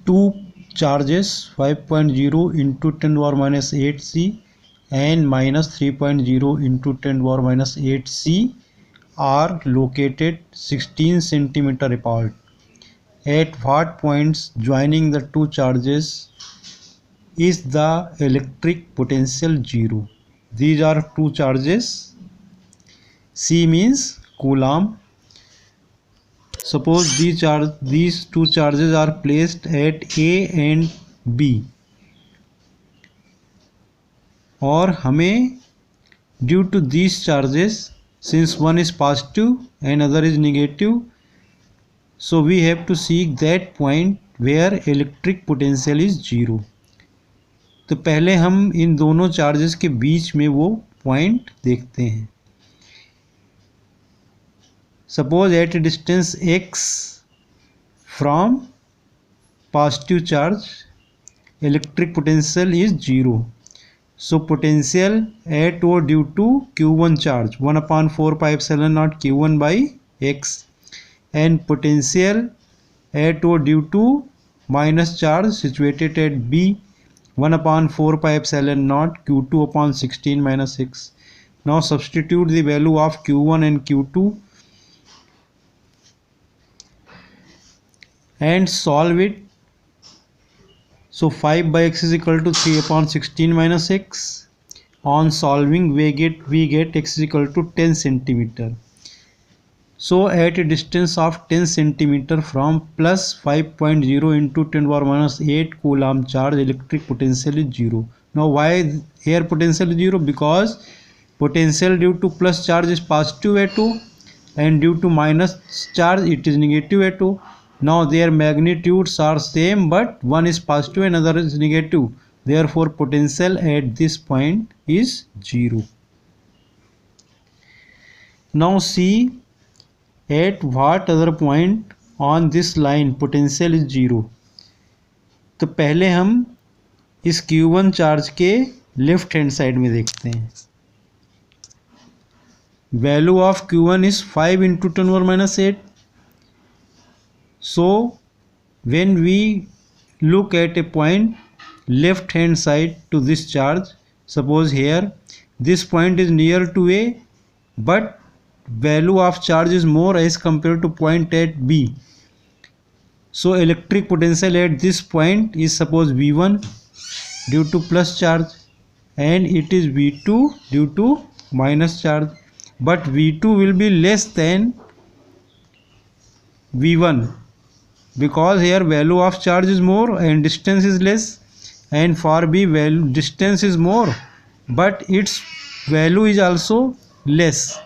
two charges 5.0 into 10 to the power minus 8c and minus 3.0 into 10 to the power minus 8c are located 16 centimeter apart. At what points joining the two charges is the electric potential zero? These are two charges. C means Coulomb. Suppose these two charges are placed at A and B, और हमें due to these charges, since one is positive and other is negative, so we have to seek that point where electric potential is zero. तो पहले हम इन दोनों charges के बीच में वो point देखते हैं. Suppose at a distance x from positive charge, electric potential is zero. So potential at or due to q1 charge 1 upon 4 pi epsilon naught q1 by x, and potential at or due to minus charge situated at b 1 upon 4 pi epsilon naught q2 upon 16 minus x. Now substitute the value of q1 and q2 and solve it. So 5 by x is equal to 3 upon 16 minus x. On solving we get x is equal to 10 centimeter. So at a distance of 10 centimeter from plus 5.0 into 10 to the power minus 8 Coulomb charge, electric potential is zero. Now why here potential is zero? Because potential due to plus charge is positive A2 and due to minus charge it is negative A2. Now their magnitudes are same, but one is positive and other is negative. Therefore potential at this point is zero. Now see at what other point on this line potential is zero. तो पहले हम इस Q1 charge के left hand side में देखते हैं. Value of Q1 is 5 into 10 to the power minus 8. So when we look at a point left hand side to this charge, suppose here this point is near to A, but value of charge is more as compared to point at B. So electric potential at this point is suppose V1 due to plus charge and it is V2 due to minus charge, but V2 will be less than V1 because here value of charge is more and distance is less, and for B value distance is more but its value is also less.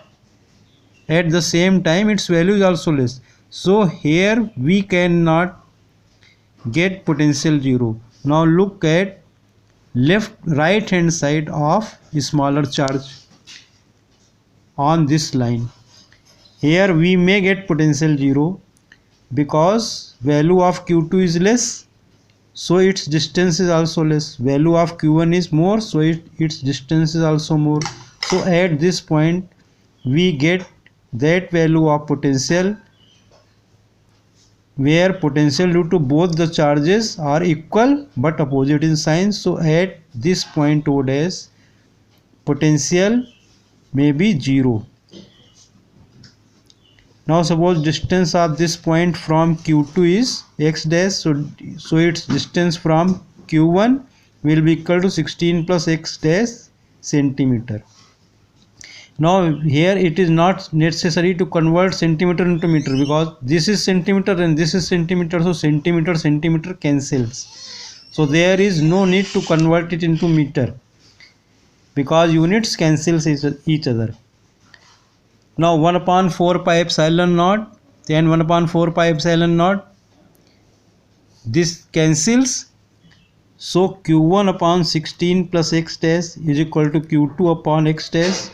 At the same time its value is also less. So here we cannot get potential zero. Now look at right hand side of smaller charge on this line. Here we may get potential zero because value of Q2 is less, so its distance is also less. Value of Q1 is more, so its distance is also more. So at this point we get that value of potential where potential due to both the charges are equal but opposite in sign. So at this point O dash potential may be zero. Now suppose distance of this point from Q2 is x dash, so its distance from Q1 will be equal to 16 plus x dash centimeter. Now here it is not necessary to convert centimeter into meter because this is centimeter and this is centimeter, so centimeter cancels. So there is no need to convert it into meter because units cancels each other. Now 1 upon 4 pi epsilon naught and 1 upon 4 pi epsilon naught, this cancels. So Q1 upon 16 plus x dash is equal to Q2 upon x dash.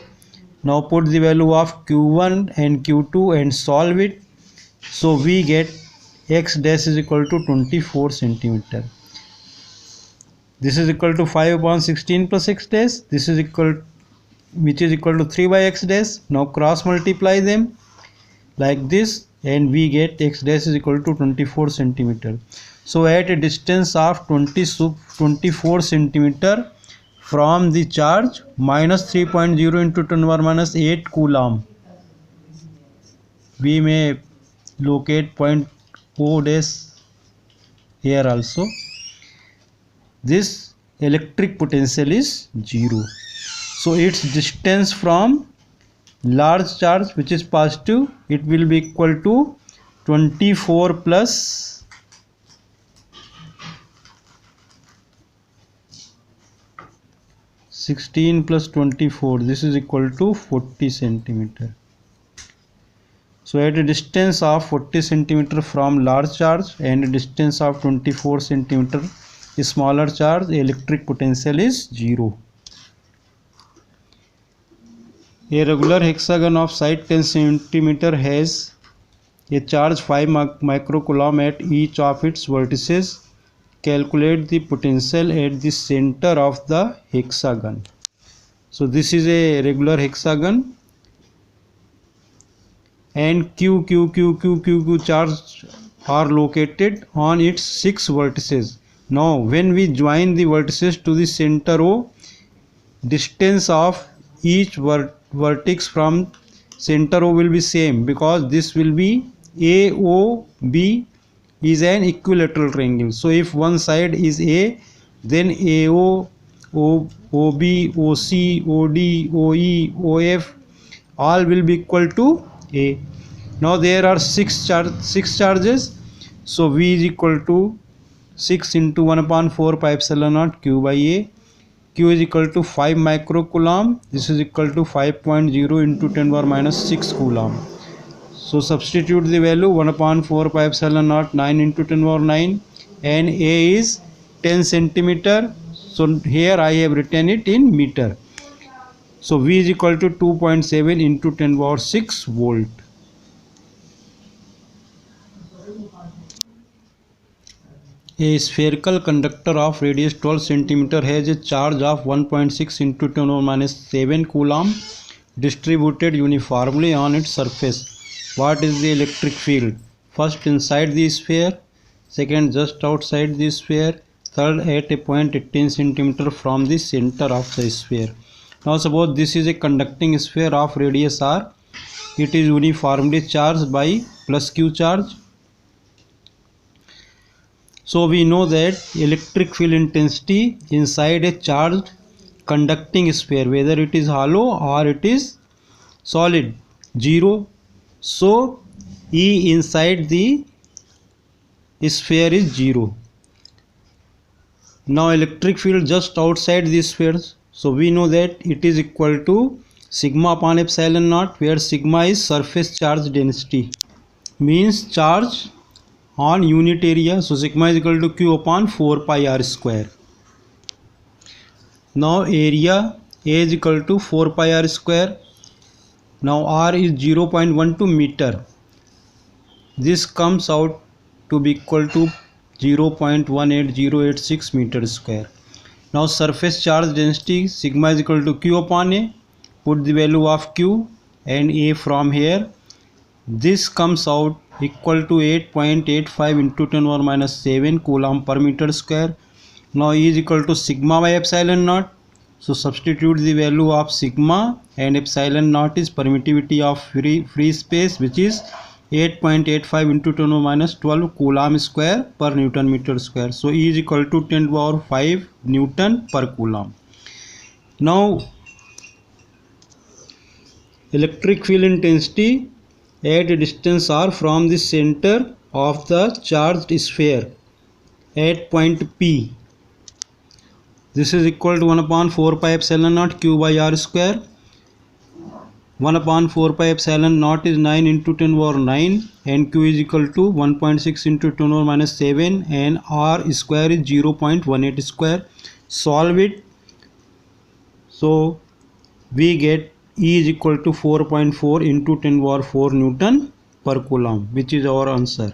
Now put the value of Q1 and Q2 and solve it. So we get x dash is equal to 24 centimeter. This is equal to 5 upon 16 plus x dash. This is equal, which is equal to 3 by x dash. Now cross multiply them like this and we get x dash is equal to 24 centimeter. So at a distance of 24 centimeter from the charge, minus 3.0 into 10 power minus 8 coulomb, we may locate point O dash here also. This electric potential is 0. So its distance from large charge, which is positive, it will be equal to 24 plus 16 plus 24, this is equal to 40 centimeter. So at a distance of 40 centimeter from large charge and a distance of 24 centimeter smaller charge, electric potential is 0. A regular hexagon of side 10 centimeter has a charge 5 microcoulomb at each of its vertices. Calculate the potential at the center of the hexagon. So this is a regular hexagon, and Q charge are located on its 6 vertices. Now when we join the vertices to the center O, distance of each vertex from center O will be same, because this will be AOB is an equilateral triangle. So if one side is A, then AO, OB, OC, OD, OE, OF all will be equal to A. Now there are 6 charges, so V is equal to 6 into 1 upon 4 pi epsilon naught Q by A. Q is equal to 5 microcoulomb. This is equal to 5.0 into 10 power minus 6 coulomb. So substitute the value 1 upon 4 pi epsilon naught 9 into 10 power 9, and A is 10 centimeter. So here I have written it in meter. So V is equal to 2.7 into 10 power 6 volt. A spherical conductor of radius 12 centimeter has a charge of 1.6 into 10 power minus 7 coulomb distributed uniformly on its surface. What is the electric field? First, inside the sphere. Second, just outside the sphere. Third, at a point 18 centimeter from the center of the sphere. Now suppose this is a conducting sphere of radius r. It is uniformly charged by plus q charge. So we know that electric field intensity inside a charged conducting sphere, whether it is hollow or it is solid, 0. So E inside the sphere is 0. Now electric field just outside the spheres, so we know that it is equal to sigma upon epsilon naught, where sigma is surface charge density, means charge on unit area. So sigma is equal to Q upon 4 pi r square. Now area A is equal to 4 pi r square. Now r is 0.12 meter. This comes out to be equal to 0.18086 meter square. Now surface charge density sigma is equal to Q upon A. Put the value of Q and A from here. This comes out equal to 8.85 into 10 power minus 7 coulomb per meter square. Now E is equal to sigma by epsilon naught. So substitute the value of sigma, and epsilon naught is permittivity of free space, which is 8.85 into 10 power minus 12 coulomb square per Newton meter square. So E is equal to 10 power 5 Newton per coulomb. Now electric field intensity at a distance r from the center of the charged sphere at point P. This is equal to 1 upon 4 pi epsilon naught Q by r square. 1 upon 4 pi epsilon naught is 9 into 10 power 9, and Q is equal to 1.6 into 10 power minus 7, and r square is 0.18 square. Solve it. So we get E is equal to 4.4 into 10 power 4 Newton per coulomb, which is our answer.